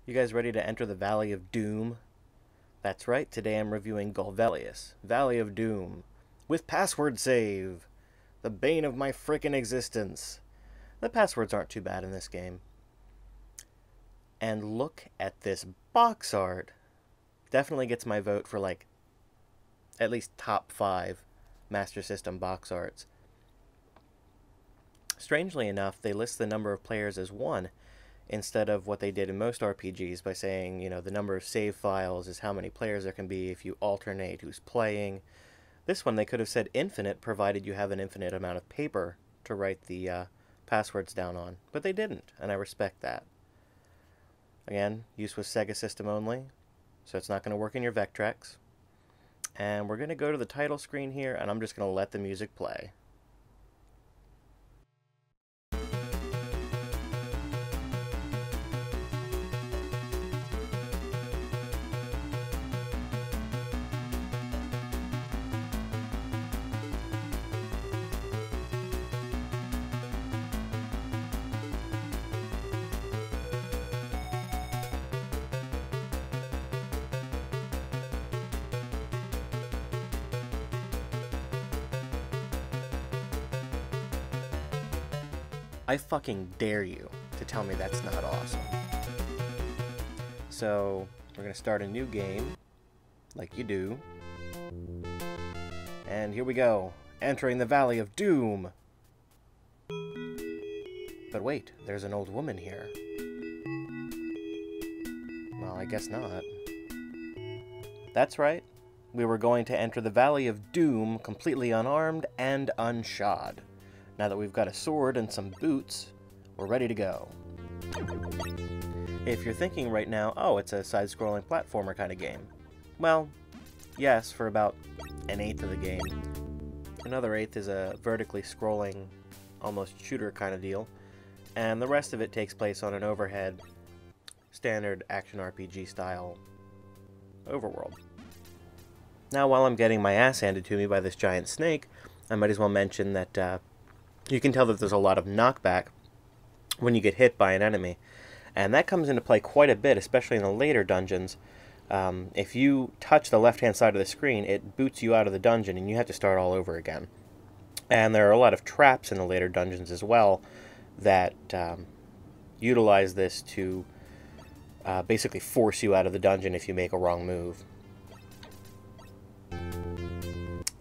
You guys ready to enter the Valley of Doom? That's right, today I'm reviewing Golvellius, Valley of Doom, with password save, the bane of my frickin' existence. The passwords aren't too bad in this game. And look at this box art. Definitely gets my vote for like at least top 5 Master System box arts. Strangely enough, they list the number of players as 1 instead of what they did in most RPGs by saying, you know, the number of save files is how many players there can be if you alternate who's playing. This one they could have said infinite, provided you have an infinite amount of paper to write the passwords down on, but they didn't, and I respect that. Again, use with Sega System only, so it's not going to work in your Vectrex. And we're going to go to the title screen here, and I'm just going to let the music play. I fucking dare you to tell me that's not awesome. So, we're going to start a new game, like you do. And here we go, entering the Valley of Doom. But wait, there's an old woman here. Well, I guess not. That's right, we were going to enter the Valley of Doom completely unarmed and unshod. Now that we've got a sword and some boots, we're ready to go. If you're thinking right now, oh, it's a side-scrolling platformer kind of game. Well, yes, for about an eighth of the game. Another eighth is a vertically scrolling, almost shooter kind of deal. And the rest of it takes place on an overhead, standard action RPG style Overworld. Now, while I'm getting my ass handed to me by this giant snake, I might as well mention that you can tell that there's a lot of knockback when you get hit by an enemy. And that comes into play quite a bit, especially in the later dungeons. If you touch the left-hand side of the screen, it boots you out of the dungeon and you have to start all over again. And there are a lot of traps in the later dungeons as well that utilize this to basically force you out of the dungeon if you make a wrong move.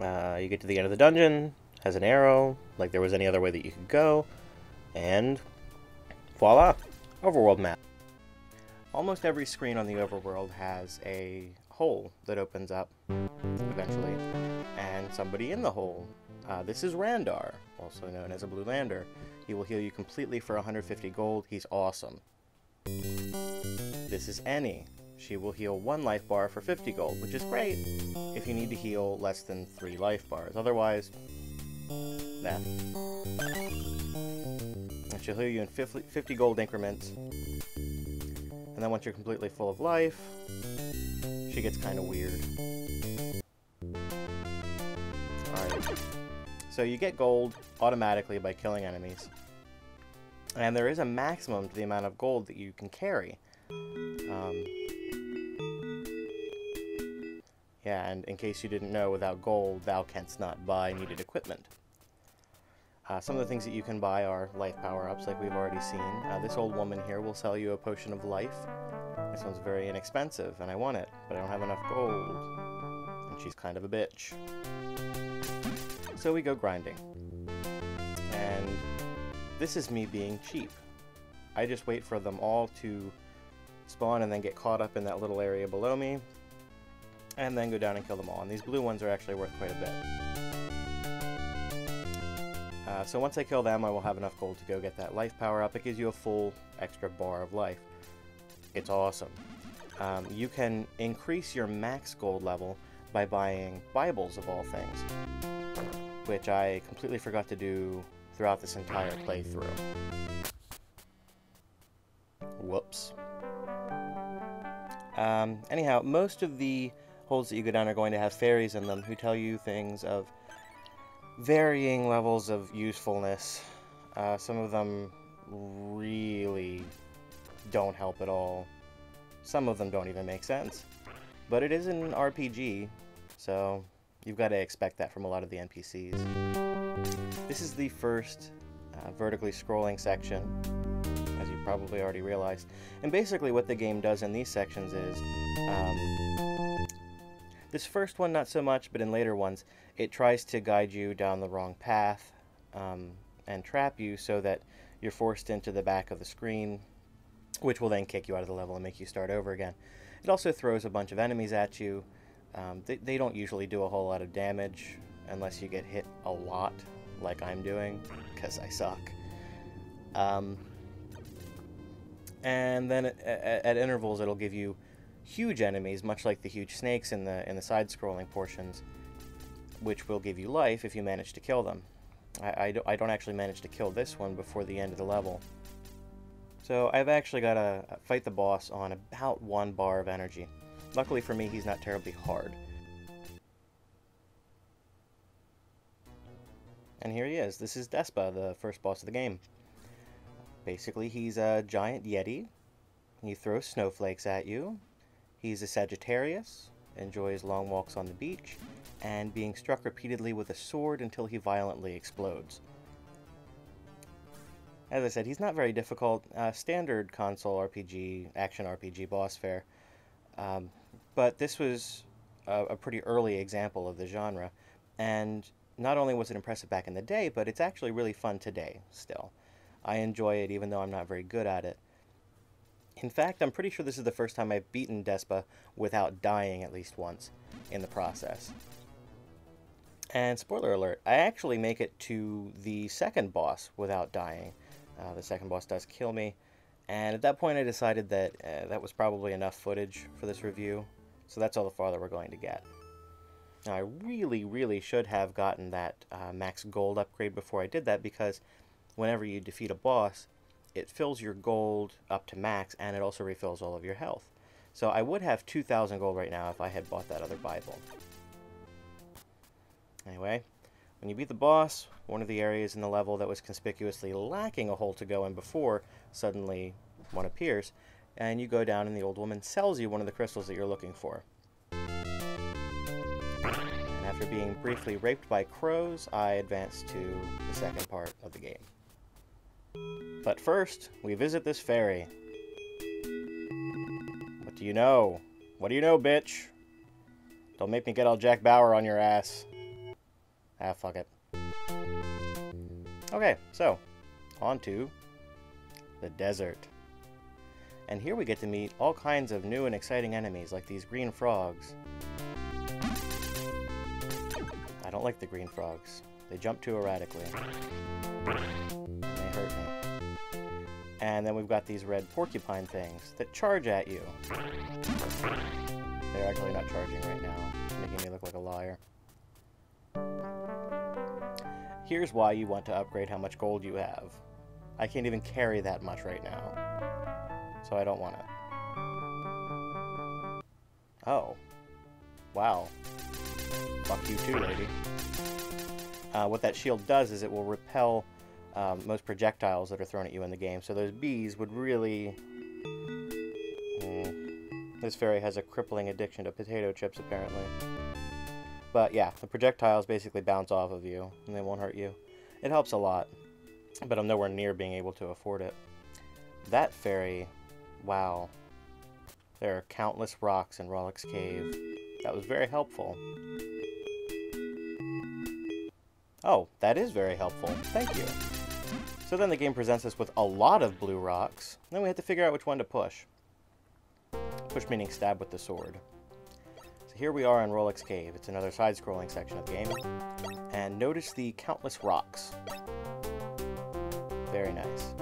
You get to the end of the dungeon, has an arrow, like there was any other way that you could go, and voila, Overworld map. Almost every screen on the Overworld has a hole that opens up eventually, and somebody in the hole. This is Randar, also known as a Blue Lander. He will heal you completely for 150 gold. He's awesome. This is Annie. She will heal 1 life bar for 50 gold, which is great if you need to heal less than 3 life bars. Otherwise, nah. And she'll heal you in 50 gold increments. And then once you're completely full of life, she gets kind of weird. Alright. So you get gold automatically by killing enemies. And there is a maximum to the amount of gold that you can carry. Yeah, and in case you didn't know, without gold, thou canst not buy needed equipment. Some of the things that you can buy are life power-ups, like we've already seen. This old woman here will sell you a potion of life. This one's very inexpensive, and I want it, but I don't have enough gold. And she's kind of a bitch. So we go grinding. And this is me being cheap. I just wait for them all to spawn and then get caught up in that little area below me, and then go down and kill them all. And these blue ones are actually worth quite a bit. So once I kill them, I will have enough gold to go get that life power up. It gives you a full extra bar of life. It's awesome. You can increase your max gold level by buying Bibles of all things, which I completely forgot to do throughout this entire playthrough. Whoops. Anyhow, most of the holes that you go down are going to have fairies in them who tell you things of varying levels of usefulness. Some of them really don't help at all. Some of them don't even make sense. But it is an RPG, so you've got to expect that from a lot of the NPCs. This is the first vertically scrolling section, as you probably already realized. And basically what the game does in these sections is, this first one not so much, but in later ones, it tries to guide you down the wrong path and trap you so that you're forced into the back of the screen, which will then kick you out of the level and make you start over again. It also throws a bunch of enemies at you. They don't usually do a whole lot of damage unless you get hit a lot, like I'm doing, because I suck. And then at intervals it'll give you huge enemies, much like the huge snakes in the side-scrolling portions, which will give you life if you manage to kill them. I don't actually manage to kill this one before the end of the level. So I've actually got to fight the boss on about 1 bar of energy. Luckily for me, he's not terribly hard. And here he is. This is Despa, the first boss of the game. Basically, he's a giant yeti. He throws snowflakes at you. He's a Sagittarius, enjoys long walks on the beach, and being struck repeatedly with a sword until he violently explodes. As I said, he's not very difficult. Standard console RPG, action RPG boss fare. But this was a pretty early example of the genre. And not only was it impressive back in the day, but it's actually really fun today, still. I enjoy it even though I'm not very good at it. In fact, I'm pretty sure this is the first time I've beaten Despa without dying at least once in the process. And spoiler alert, I actually make it to the second boss without dying. The second boss does kill me, and at that point I decided that that was probably enough footage for this review, so that's all the farther we're going to get. Now, I really should have gotten that max gold upgrade before I did that, because whenever you defeat a boss, it fills your gold up to max, and it also refills all of your health. So I would have 2,000 gold right now if I had bought that other Bible. Anyway, when you beat the boss, one of the areas in the level that was conspicuously lacking a hole to go in before, suddenly one appears, and you go down and the old woman sells you one of the crystals that you're looking for. And after being briefly raped by crows, I advance to the second part of the game. But first, we visit this fairy. What do you know? What do you know, bitch? Don't make me get all Jack Bauer on your ass. Ah, fuck it. Okay, so, on to the desert. And here we get to meet all kinds of new and exciting enemies, like these green frogs. I don't like the green frogs. They jump too erratically. And they hurt me. And then we've got these red porcupine things that charge at you. They're actually not charging right now, making me look like a liar. Here's why you want to upgrade how much gold you have. I can't even carry that much right now, so I don't want it. Oh. Wow. Fuck you too, lady. What that shield does is it will repel most projectiles that are thrown at you in the game, so those bees would really... This fairy has a crippling addiction to potato chips, apparently. But yeah, the projectiles basically bounce off of you, and they won't hurt you. It helps a lot, but I'm nowhere near being able to afford it. That fairy, wow. There are countless rocks in Rollick's Cave. That was very helpful. Oh, that is very helpful. Thank you. So then the game presents us with a lot of blue rocks. Then we have to figure out which one to push. Push meaning stab with the sword. Here we are in Rollick's Cave. It's another side-scrolling section of the game. And notice the countless rocks. Very nice.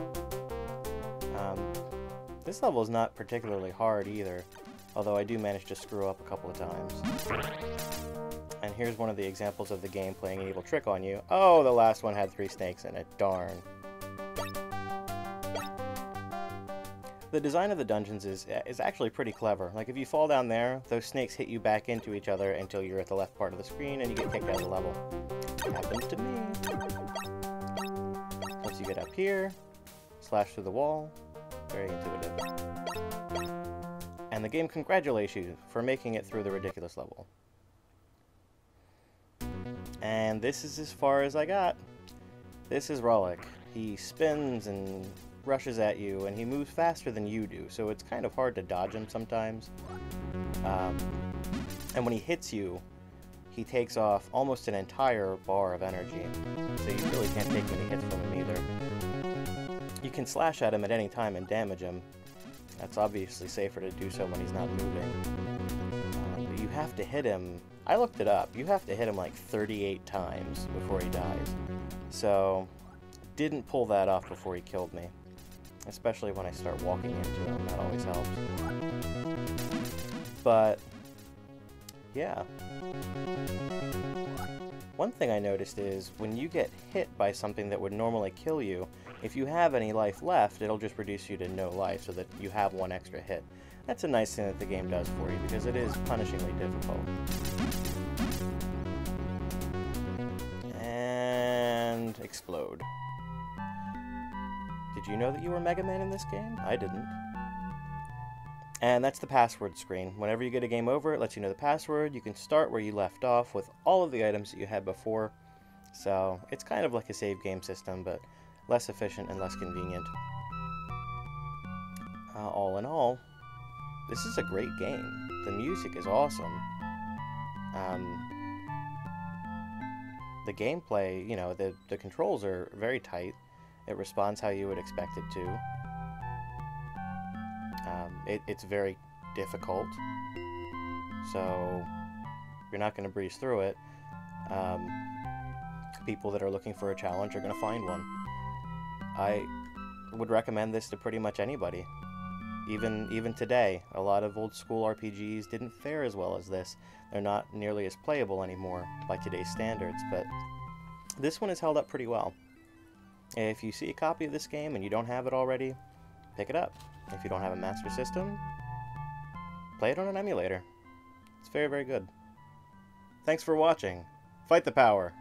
This level is not particularly hard either, although I do manage to screw up a couple of times. And here's one of the examples of the game playing an evil trick on you. Oh, the last one had 3 snakes in it. Darn. The design of the dungeons is actually pretty clever. Like, if you fall down there, those snakes hit you back into each other until you're at the left part of the screen and you get kicked out of the level. It happens to me. Once you get up here, slash through the wall. Very intuitive. And the game congratulates you for making it through the ridiculous level. And this is as far as I got. This is Rollick. He spins and rushes at you, and he moves faster than you do, so it's kind of hard to dodge him sometimes. And when he hits you, he takes off almost an entire bar of energy, so you really can't take many hits from him either. You can slash at him at any time and damage him. That's obviously safer to do so when he's not moving. But you have to hit him. I looked it up. You have to hit him like 38 times before he dies. So, didn't pull that off before he killed me. Especially when I start walking into him. That always helps. But, yeah. One thing I noticed is, when you get hit by something that would normally kill you, if you have any life left, it'll just reduce you to no life so that you have one extra hit. That's a nice thing that the game does for you, because it is punishingly difficult. And explode. Did you know that you were Mega Man in this game? I didn't. And that's the password screen. Whenever you get a game over, it lets you know the password. You can start where you left off with all of the items that you had before. So it's kind of like a save game system, but less efficient and less convenient. All in all, this is a great game. The music is awesome. The gameplay, you know, the controls are very tight. It responds how you would expect it to. It's very difficult, so you're not going to breeze through it. People that are looking for a challenge are going to find one. I would recommend this to pretty much anybody. Even today, a lot of old school RPGs didn't fare as well as this. They're not nearly as playable anymore by today's standards, but this one has held up pretty well. If you see a copy of this game and you don't have it already, pick it up. If you don't have a Master System, play it on an emulator. It's very, very good. Thanks for watching. Fight the power!